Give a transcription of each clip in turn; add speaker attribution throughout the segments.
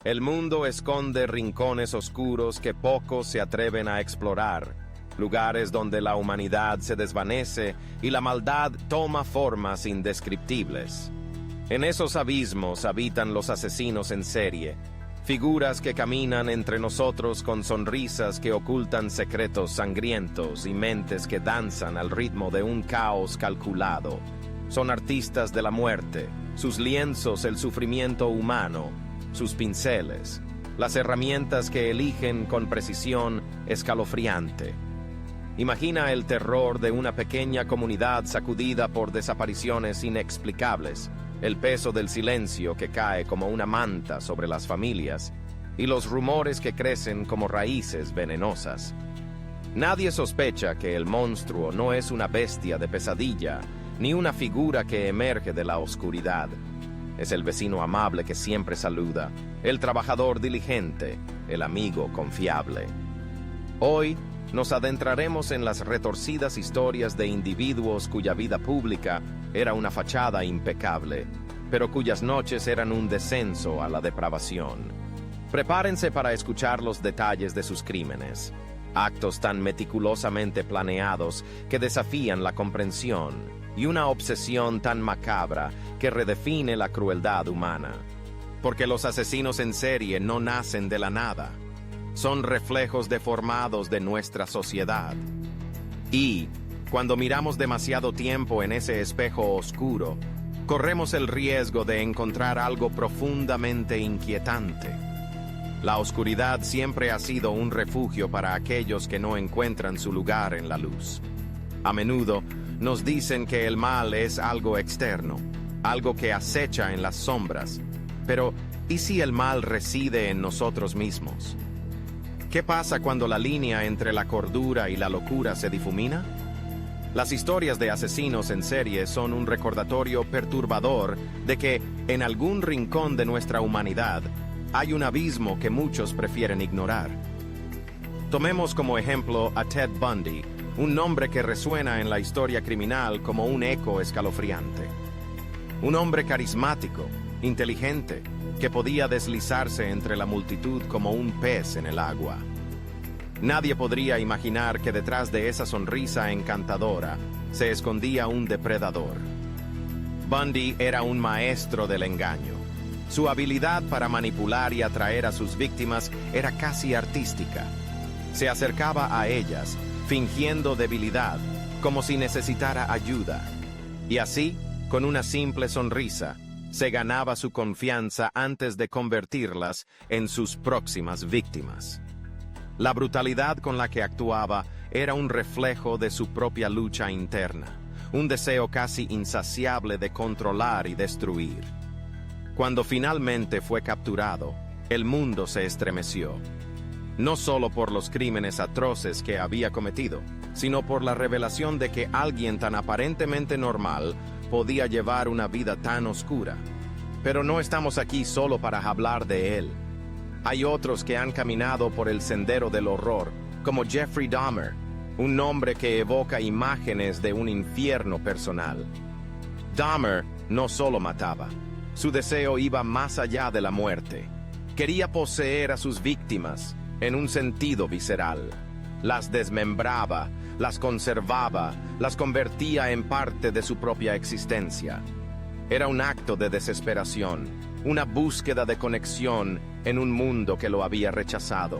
Speaker 1: El mundo esconde rincones oscuros que pocos se atreven a explorar, lugares donde la humanidad se desvanece y la maldad toma formas indescriptibles. En esos abismos habitan los asesinos en serie, figuras que caminan entre nosotros con sonrisas que ocultan secretos sangrientos y mentes que danzan al ritmo de un caos calculado. Son artistas de la muerte, sus lienzos el sufrimiento humano, sus pinceles, las herramientas que eligen con precisión escalofriante. Imagina el terror de una pequeña comunidad sacudida por desapariciones inexplicables, el peso del silencio que cae como una manta sobre las familias y los rumores que crecen como raíces venenosas. Nadie sospecha que el monstruo no es una bestia de pesadilla ni una figura que emerge de la oscuridad. Es el vecino amable que siempre saluda, el trabajador diligente, el amigo confiable. Hoy nos adentraremos en las retorcidas historias de individuos cuya vida pública era una fachada impecable, pero cuyas noches eran un descenso a la depravación. Prepárense para escuchar los detalles de sus crímenes, actos tan meticulosamente planeados que desafían la comprensión, y una obsesión tan macabra que redefine la crueldad humana. Porque los asesinos en serie no nacen de la nada. Son reflejos deformados de nuestra sociedad. Y, cuando miramos demasiado tiempo en ese espejo oscuro, corremos el riesgo de encontrar algo profundamente inquietante. La oscuridad siempre ha sido un refugio para aquellos que no encuentran su lugar en la luz. A menudo, nos dicen que el mal es algo externo, algo que acecha en las sombras. Pero, ¿y si el mal reside en nosotros mismos? ¿Qué pasa cuando la línea entre la cordura y la locura se difumina? Las historias de asesinos en serie son un recordatorio perturbador de que, en algún rincón de nuestra humanidad, hay un abismo que muchos prefieren ignorar. Tomemos como ejemplo a Ted Bundy, un nombre que resuena en la historia criminal como un eco escalofriante. Un hombre carismático, inteligente, que podía deslizarse entre la multitud como un pez en el agua. Nadie podría imaginar que detrás de esa sonrisa encantadora se escondía un depredador. Bundy era un maestro del engaño. Su habilidad para manipular y atraer a sus víctimas era casi artística. Se acercaba a ellas, fingiendo debilidad, como si necesitara ayuda. Y así, con una simple sonrisa, se ganaba su confianza antes de convertirlas en sus próximas víctimas. La brutalidad con la que actuaba era un reflejo de su propia lucha interna, un deseo casi insaciable de controlar y destruir. Cuando finalmente fue capturado, el mundo se estremeció. No solo por los crímenes atroces que había cometido, sino por la revelación de que alguien tan aparentemente normal podía llevar una vida tan oscura. Pero no estamos aquí solo para hablar de él. Hay otros que han caminado por el sendero del horror, como Jeffrey Dahmer, un nombre que evoca imágenes de un infierno personal. Dahmer no solo mataba, su deseo iba más allá de la muerte. Quería poseer a sus víctimas, en un sentido visceral. Las desmembraba, las conservaba, las convertía en parte de su propia existencia. Era un acto de desesperación, una búsqueda de conexión en un mundo que lo había rechazado.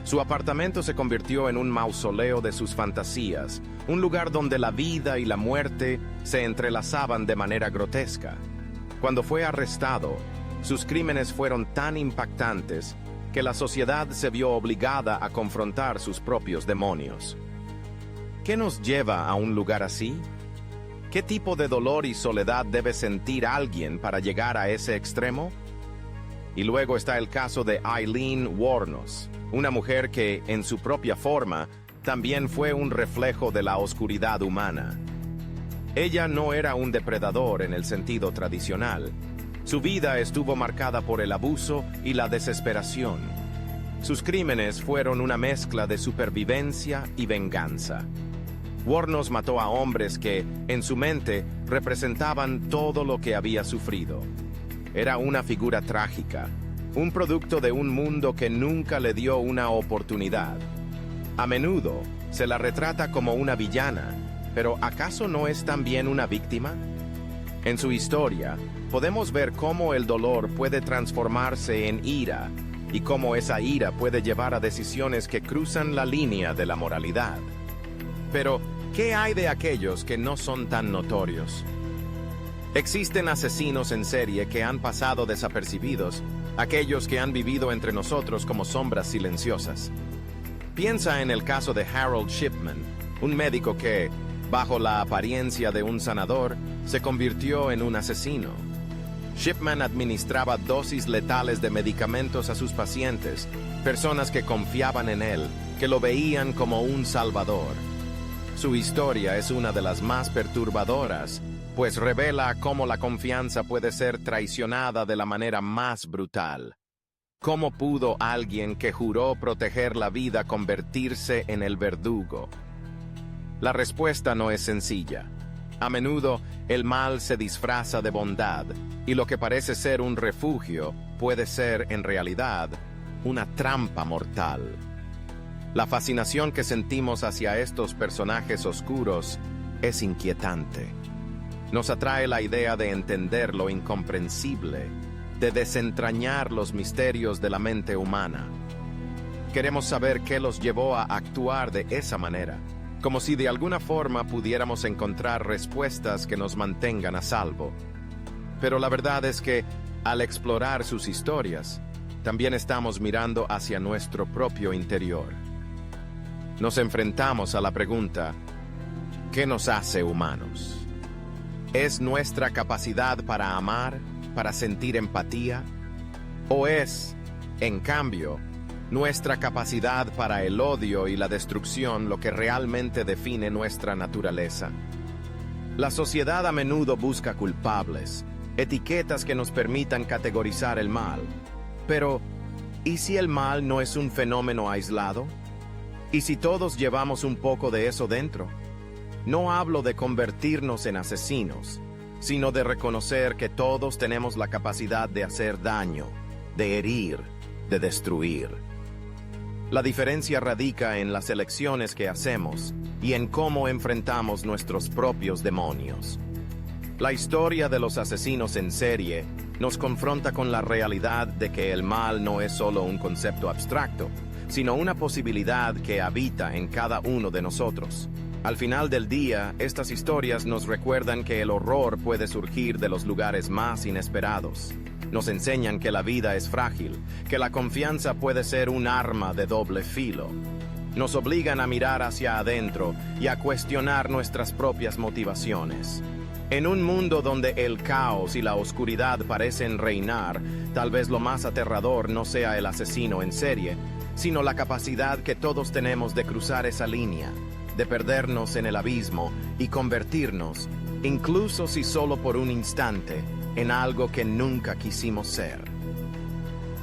Speaker 1: Su apartamento se convirtió en un mausoleo de sus fantasías, un lugar donde la vida y la muerte se entrelazaban de manera grotesca. Cuando fue arrestado, sus crímenes fueron tan impactantes que la sociedad se vio obligada a confrontar sus propios demonios. ¿Qué nos lleva a un lugar así? ¿Qué tipo de dolor y soledad debe sentir alguien para llegar a ese extremo? Y luego está el caso de Aileen Wuornos, una mujer que, en su propia forma, también fue un reflejo de la oscuridad humana. Ella no era un depredador en el sentido tradicional. Su vida estuvo marcada por el abuso y la desesperación. Sus crímenes fueron una mezcla de supervivencia y venganza. Wuornos mató a hombres que, en su mente, representaban todo lo que había sufrido. Era una figura trágica, un producto de un mundo que nunca le dio una oportunidad. A menudo se la retrata como una villana, pero ¿acaso no es también una víctima? En su historia, podemos ver cómo el dolor puede transformarse en ira y cómo esa ira puede llevar a decisiones que cruzan la línea de la moralidad. Pero, ¿qué hay de aquellos que no son tan notorios? Existen asesinos en serie que han pasado desapercibidos, aquellos que han vivido entre nosotros como sombras silenciosas. Piensa en el caso de Harold Shipman, un médico que, bajo la apariencia de un sanador, se convirtió en un asesino. Shipman administraba dosis letales de medicamentos a sus pacientes, personas que confiaban en él, que lo veían como un salvador. Su historia es una de las más perturbadoras, pues revela cómo la confianza puede ser traicionada de la manera más brutal. ¿Cómo pudo alguien que juró proteger la vida convertirse en el verdugo? La respuesta no es sencilla. A menudo, el mal se disfraza de bondad, y lo que parece ser un refugio puede ser, en realidad, una trampa mortal. La fascinación que sentimos hacia estos personajes oscuros es inquietante. Nos atrae la idea de entender lo incomprensible, de desentrañar los misterios de la mente humana. Queremos saber qué los llevó a actuar de esa manera, como si de alguna forma pudiéramos encontrar respuestas que nos mantengan a salvo. Pero la verdad es que, al explorar sus historias, también estamos mirando hacia nuestro propio interior. Nos enfrentamos a la pregunta, ¿qué nos hace humanos? ¿Es nuestra capacidad para amar, para sentir empatía? ¿O es, en cambio, nuestra capacidad para el odio y la destrucción lo que realmente define nuestra naturaleza? La sociedad a menudo busca culpables, etiquetas que nos permitan categorizar el mal. Pero, ¿y si el mal no es un fenómeno aislado? ¿Y si todos llevamos un poco de eso dentro? No hablo de convertirnos en asesinos, sino de reconocer que todos tenemos la capacidad de hacer daño, de herir, de destruir. La diferencia radica en las elecciones que hacemos y en cómo enfrentamos nuestros propios demonios. La historia de los asesinos en serie nos confronta con la realidad de que el mal no es solo un concepto abstracto, sino una posibilidad que habita en cada uno de nosotros. Al final del día, estas historias nos recuerdan que el horror puede surgir de los lugares más inesperados. Nos enseñan que la vida es frágil, que la confianza puede ser un arma de doble filo. Nos obligan a mirar hacia adentro y a cuestionar nuestras propias motivaciones. En un mundo donde el caos y la oscuridad parecen reinar, tal vez lo más aterrador no sea el asesino en serie, sino la capacidad que todos tenemos de cruzar esa línea, de perdernos en el abismo y convertirnos, incluso si solo por un instante, en algo que nunca quisimos ser.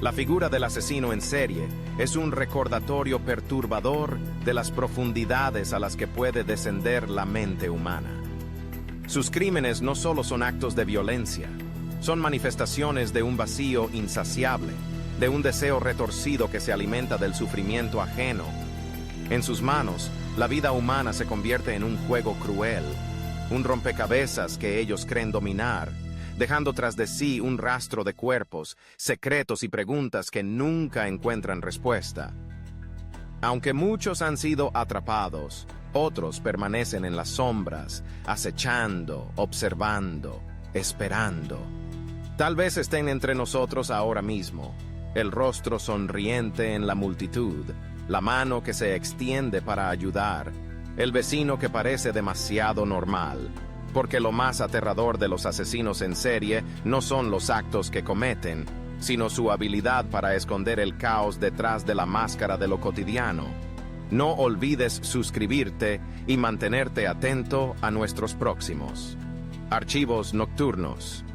Speaker 1: La figura del asesino en serie es un recordatorio perturbador de las profundidades a las que puede descender la mente humana. Sus crímenes no solo son actos de violencia, son manifestaciones de un vacío insaciable, de un deseo retorcido que se alimenta del sufrimiento ajeno. En sus manos, la vida humana se convierte en un juego cruel, un rompecabezas que ellos creen dominar, dejando tras de sí un rastro de cuerpos, secretos y preguntas que nunca encuentran respuesta. Aunque muchos han sido atrapados, otros permanecen en las sombras, acechando, observando, esperando. Tal vez estén entre nosotros ahora mismo, el rostro sonriente en la multitud, la mano que se extiende para ayudar, el vecino que parece demasiado normal, porque lo más aterrador de los asesinos en serie no son los actos que cometen, sino su habilidad para esconder el caos detrás de la máscara de lo cotidiano. No olvides suscribirte y mantenerte atento a nuestros próximos Archivos Nocturnos.